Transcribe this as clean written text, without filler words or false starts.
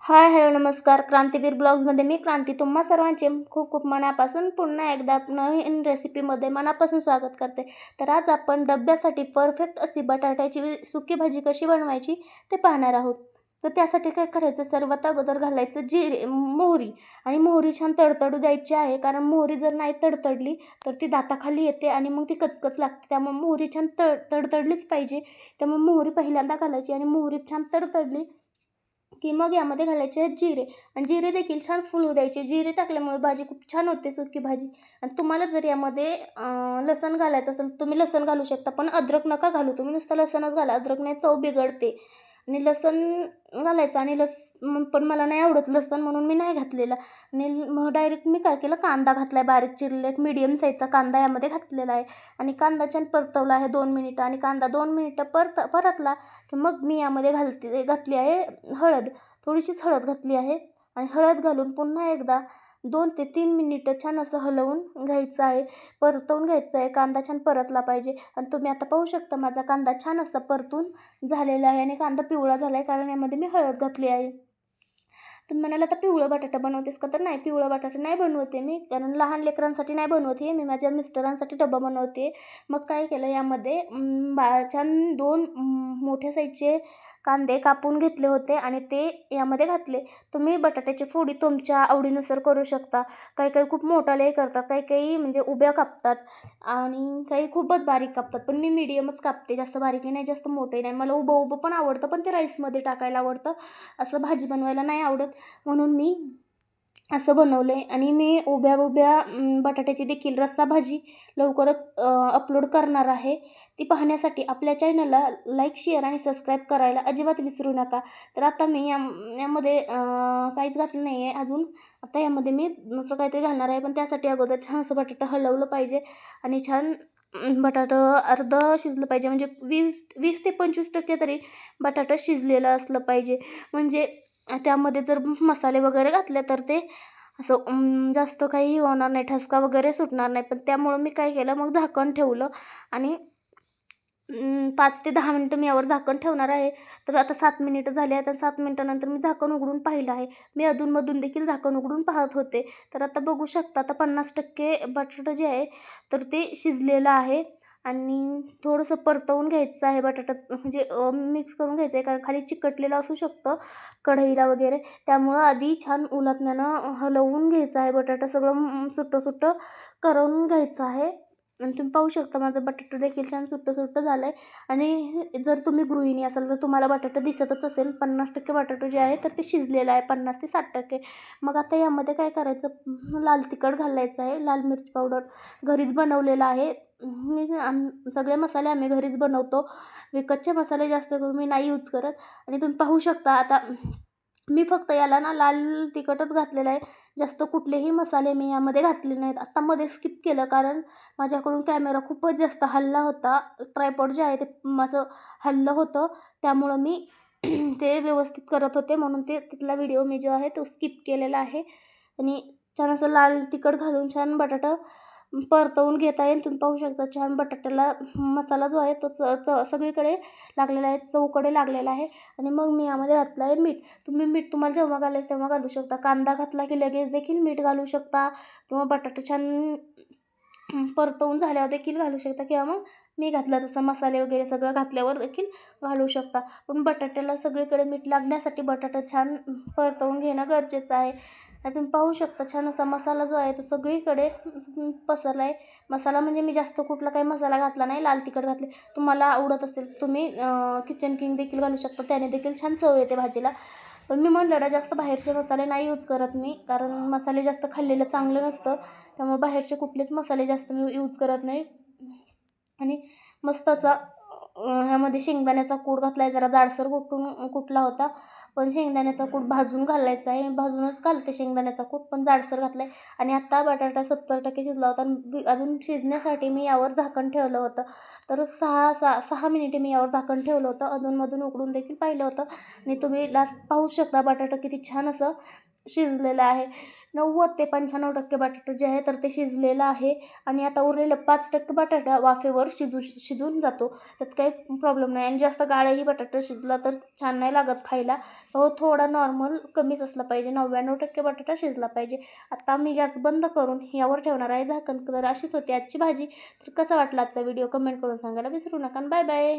हाय, hello, नमस्कार. क्रांतीवीर ब्लॉग्समध्ये मी क्रांती तुम्हा सर्वांचे खूप खूप मनापासून पुन्हा एकदा नवीन रेसिपीमध्ये मनापासून स्वागत करते. तर आज आपण डब्यासाठी परफेक्ट अशी बटाट्याची सुकी भाजी कशी बनवायची ते पाहणार आहोत. तर त्यासाठी काय करायचं, सर्वात अगोदर घालायचं जिरे, मोहरी. आणि मोहरी छान तडतडू द्यायची आहे, कारण मोहरी जर नाही तडतडली तर ती दाताखाली येते आणि मग ती कचकच लागते. त्यामुळे मोहरी छान तडतडलीच पाहिजे. त्यामुळे मोहरी पहिल्यांदा घालायची आणि मोहरी छान तडतडली की मग यामध्ये घालायचे आहेत जिरे. आणि जिरे देखील छान फुलू द्यायचे. जिरे टाकल्यामुळे भाजी खूप छान होते, सुकी भाजी. आणि तुम्हाला जर यामध्ये लसण घालायचं असेल तुम्ही लसण घालू शकता, पण अद्रक नका घालू. तुम्ही नुसतं लसणच घाला, अद्रकने चव बिघडते. आणि लसण घालायचं. आणि पण मला नाही आवडत लसण, म्हणून मी नाही घातलेलं. आणि मग डायरेक्ट मी काय केलं, कांदा घातला आहे, बारीक चिरलेला एक मीडियम साईजचा कांदा यामध्ये घातलेला आहे. आणि कांदा छान परतवला आहे 2 मिनिटं. आणि कांदा 2 मिनिटं परतला की मग मी यामध्ये घातली आहे हळद. थोडीशीच हळद घातली आहे. आणि हळद घालून पुन्हा एकदा 2 ते 3 मिनिटं छान असं हलवून घ्यायचं आहे, परतवून घ्यायचं आहे. कांदा छान परतला पाहिजे. आणि तुम्ही आता पाहू शकता माझा कांदा छान असा परतून झालेला आहे. आणि कांदा पिवळा झाला आहे, कारण यामध्ये मी हळद घातली आहे. तुम्ही म्हणाल आता पिवळं बटाटा बनवतेस का, तर नाही, पिवळं बटाटा नाही बनवते मी, कारण लहान लेकरांसाठी नाही बनवते मी, माझ्या मिस्टरांसाठी डबा बनवते. मग काय केलं, यामध्ये छान 2 मोठ्या साईजचे कांदे कापून घेतले होते आणि ते यामध्ये घातले. तुम्ही बटाट्याची फोडी तुमच्या आवडीनुसार करू शकता. काही काही खूप मोठालेही करतात, काही काही म्हणजे उभ्या कापतात आणि काही खूपच बारीक कापतात. पण मी मीडियमच कापते, जास्त बारीकही नाही जास्त मोठंही नाही. मला उभं उभं पण आवडतं, पण ते राईसमध्ये टाकायला आवडतं. असं भाजी बनवायला नाही आवडत, म्हणून मी असं बनवलं आहे. आणि मी उभ्या उभ्या बटाट्याची देखील रस्सा भाजी लवकरच अपलोड करणार आहे. ती पाहण्यासाठी आपल्या चॅनलला लाईक, शेअर आणि सबस्क्राईब करायला अजिबात विसरू नका. तर आता मी यामध्ये काहीच घातलं नाही आहे अजून. आता यामध्ये मी दुसरं काहीतरी घालणार आहे, पण त्यासाठी अगोदर छान असं बटाटं हलवलं पाहिजे. आणि छान बटाटं अर्धं शिजलं पाहिजे, म्हणजे 20 ते 25% तरी बटाटं शिजलेलं असलं पाहिजे. म्हणजे त्यामध्ये जर मसाले वगैरे घातले तर ते असं जास्त काही होणार नाही, ठसका वगैरे सुटणार नाही. पण त्यामुळं मी काय केलं, मग झाकण ठेवलं. आणि 5 ते 10 मिनिटं मी यावर झाकण ठेवणार आहे. तर आता 7 मिनिटं झाली आहेत. आणि 7 मिनिटानंतर मी झाकण उघडून पाहिलं आहे. मी अधूनमधून देखील झाकण उघडून पाहत होते. तर आता बघू शकता, आता 50% बटाटं जे आहे तर ते शिजलेलं आहे. आणि थोडंसं परतवून घ्यायचं आहे बटाटा, म्हणजे मिक्स करून घ्यायचं आहे, कारण खाली चिकटलेलं असू शकतं कढईला वगैरे. त्यामुळं आधी छान उलटण्यानं हलवून घ्यायचं आहे, बटाटा सगळं सुट्टं सुट्टं करून घ्यायचं आहे. आणि तुम्ही पाहू शकता माझं बटाटं देखील छान सुट्टं सुट्टं झालं आहे. आणि जर तुम्ही गृहिणी असाल तर तुम्हाला बटाटा दिसतच असेल, 50% बटाटं जे आहे तर ते शिजलेलं आहे, 50 ते 60%. मग आता यामध्ये काय करायचं, लाल तिखट घालायचं आहे, लाल मिरची पावडर घरीच बनवलेलं आहे. सगळे मसाले आम्ही घरीच बनवतो. विकतचे मसाले जास्त करून मी नाही यूज करत. आणि तुम्ही पाहू शकता आता मी फक्त याला ना लाल तिखटच घातलेलं आहे. जास्त कुठलेही मसाले मी यामध्ये घातले नाहीत. आत्ता मध्ये स्किप केलं, कारण माझ्याकडून कॅमेरा खूपच जास्त हलला होता. ट्रायपॉड जे आहे ते असं हललं होतं, त्यामुळं मी ते व्यवस्थित करत होते, म्हणून तिथला व्हिडिओ मी जो आहे तो स्किप केलेला आहे. आणि छान असं लाल तिखट घालून छान बटाटा परतवून घेत आहे. तुम्ही पाहू शकता छान बटाट्याला मसाला जो आहे तो सगळीकडे लागलेला आहे, चवकडे लागलेला आहे. आणि मग मी यामध्ये घातलं आहे मीठ. तुम्ही मीठ तुम्हाला जेव्हा घालायचं तेव्हा घालू शकता. कांदा घातला की लगेच देखील मीठ घालू शकता, किंवा बटाटा छान परतवून झाल्यावर देखील घालू शकता, किंवा मग मी घातलं तसं मसाले वगैरे सगळं घातल्यावर देखील घालू शकता. पण बटाट्याला सगळीकडे मीठ लागण्यासाठी बटाटा छान परतवून घेणं गरजेचं आहे. आणि तुम्ही पाहू शकता छान असा मसाला जो आहे तो सगळीकडे पसरला आहे. मसाला म्हणजे मी जास्त कुठला काही मसाला घातला नाही, लाल तिखट घातले. तुम्हाला आवडत असेल तुम्ही किचन किंग देखील घालू शकता, त्याने देखील छान चव येते भाजीला. पण मी म्हणलं ना, जास्त बाहेरचे मसाले नाही यूज करत मी, कारण मसाले जास्त खाल्लेलं चांगलं नसतं. त्यामुळे बाहेरचे कुठलेच मसाले जास्त मी यूज करत नाही. आणि मस्त असा ह्यामध्ये शेंगदाण्याचा कूट घातला आहे, जरा जाडसर कुटला होता. पण शेंगदाण्याचा कूट भाजून घालायचा आहे, मी भाजूनच घालते शेंगदाण्याचा कूट, पण जाडसर घातला आहे. आणि आत्ता बटाटा 70% शिजला होता. आणि अजून शिजण्यासाठी मी यावर झाकण ठेवलं होतं. तर 6 मिनिटे मी यावर झाकण ठेवलं होतं, अधूनमधून उघडून देखील पाहिलं होतं. आणि तुम्ही लास्ट पाहू शकता बटाटा किती छान असं शिजलेलं आहे. 90 ते 95% बटाटा जे आहे तर ते शिजलेलं आहे आणि आता उरलेलं 5% बटाटा वाफेवर शिजून जातो. त्यात काही प्रॉब्लेम नाही आणि जास्त गाळही बटाटा शिजला तर छान नाही लागत खायला. थोडा नॉर्मल कमीच असला पाहिजे. 99% बटाटा शिजला पाहिजे. आता मी गॅस बंद करून यावर ठेवणार आहे झाकण. तर अशीच होती आजची भाजी. तर कसा वाटला आजचा व्हिडिओ कमेंट करून सांगायला विसरू नका. Bye bye.